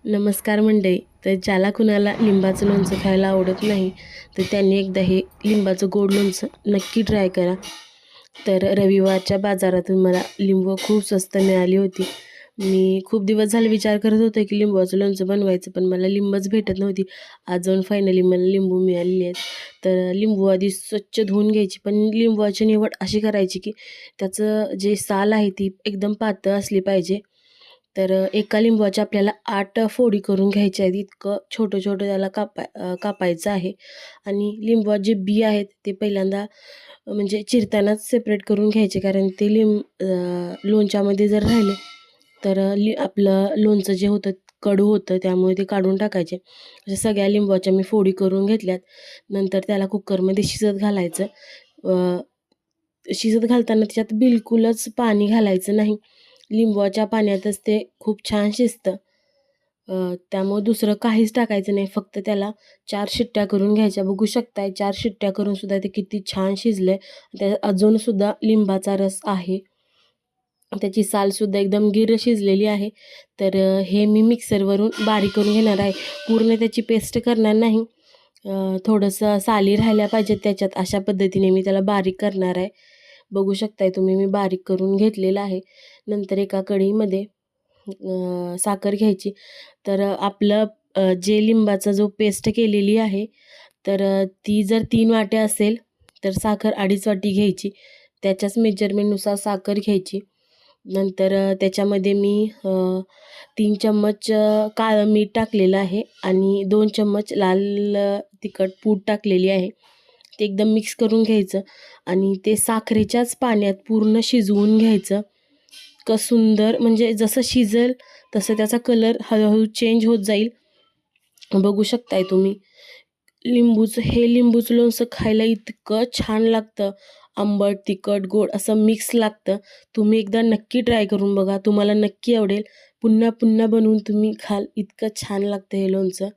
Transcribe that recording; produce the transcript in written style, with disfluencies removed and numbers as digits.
नमस्कार मंडळी. तर ज्याला कुणाला लिंबाचं लोणचं खायला आवडत नाही, तर त्यांनी एकदा हे लिंबाचं गोड लोणचं नक्की ट्राय करा. तर रविवारच्या बाजारातून मला लिंबू खूप स्वस्त मिळाली होती. मी खूप दिवस झाले विचार करत होते की लिंबाचं लोणचं बनवायचं, पण मला लिंबच भेटत नव्हती. आज जाऊन फायनली मला लिंबू मिळालेली आहेत. तर लिंबू आधी स्वच्छ धुवून घ्यायची, पण लिंबाची निवड अशी करायची की त्याचं जे साल आहे ती एकदम पातळ असली पाहिजे. तर एका लिंबूच्या आपल्याला 8 फोडी करून घ्यायच्या आहेत. इतकं छोटं-छोटं त्याला कापायचं आहे आणि लिंबूत जे बी आहेत ते पहिल्यांदा म्हणजे चिरतानाच सेपरेट करून घ्यायचे, कारण ते लोणच्यामध्ये जर राहिले तर आपलं लोणचं जे होतं कडू होतं, त्यामुळे ते काढून टाकायचे. अशा सगळ्या लिंबाच्या मी फोडी करून घेतल्यात. नंतर त्याला कुकरमध्ये शिजत घालायचं. शिजत घालताना त्याच्यात बिलकुलच पाणी घालायचं नाही. लिंबाच्या पाण्यातच ते खूप छान शिजतं. त्यामुळे दुसरं काहीच टाकायचं नाही. फक्त त्याला 4 शिट्ट्या करून घ्यायच्या. बघू शकताय 4 शिट्ट्या करून सुद्धा ते किती छान शिजलंय. त्यात अजूनसुद्धा लिंबाचा रस आहे. त्याची सालसुद्धा एकदम गिर शिजलेली आहे. तर हे मी मिक्सरवरून बारीक करून घेणार आहे. पूर्ण त्याची पेस्ट करणार नाही. थोडंसं साली राहिल्या पाहिजेत त्याच्यात, अशा पद्धतीने मी त्याला बारीक करणार आहे. बघू शकताय तुम्ही मी बारीक करून घेतलेलं आहे. नंतर एका कढईमध्ये साखर घ्यायची. तर आपलं जे लिंबाचा जो पेस्ट केलेली आहे, तर ती जर 3 वाट्या असेल तर साखर 2.5 वाटी घ्यायची. त्याच्याच मेजरमेंटनुसार साखर घ्यायची. नंतर त्याच्यामध्ये मी 3 चम्मच काळं मीठ टाकलेलं आहे आणि 2 चम्मच लाल तिखट पूड टाकलेली आहे. ते एकदम मिक्स करून घ्यायचं आणि ते साखरेच्याच पाण्यात पूर्ण शिजवून घ्यायचं. इतकं सुंदर, म्हणजे जसं शिजेल तसं त्याचा कलर हळूहळू चेंज होत जाईल. बघू शकताय तुम्ही. लिंबूचं लोणचं खायला इतकं छान लागतं. आंबट, तिखट, गोड असं मिक्स लागतं. तुम्ही एकदा नक्की ट्राय करून बघा. तुम्हाला नक्की आवडेल. पुन्हा पुन्हा बनवून तुम्ही खाल. इतकं छान लागतं हे लोणचं.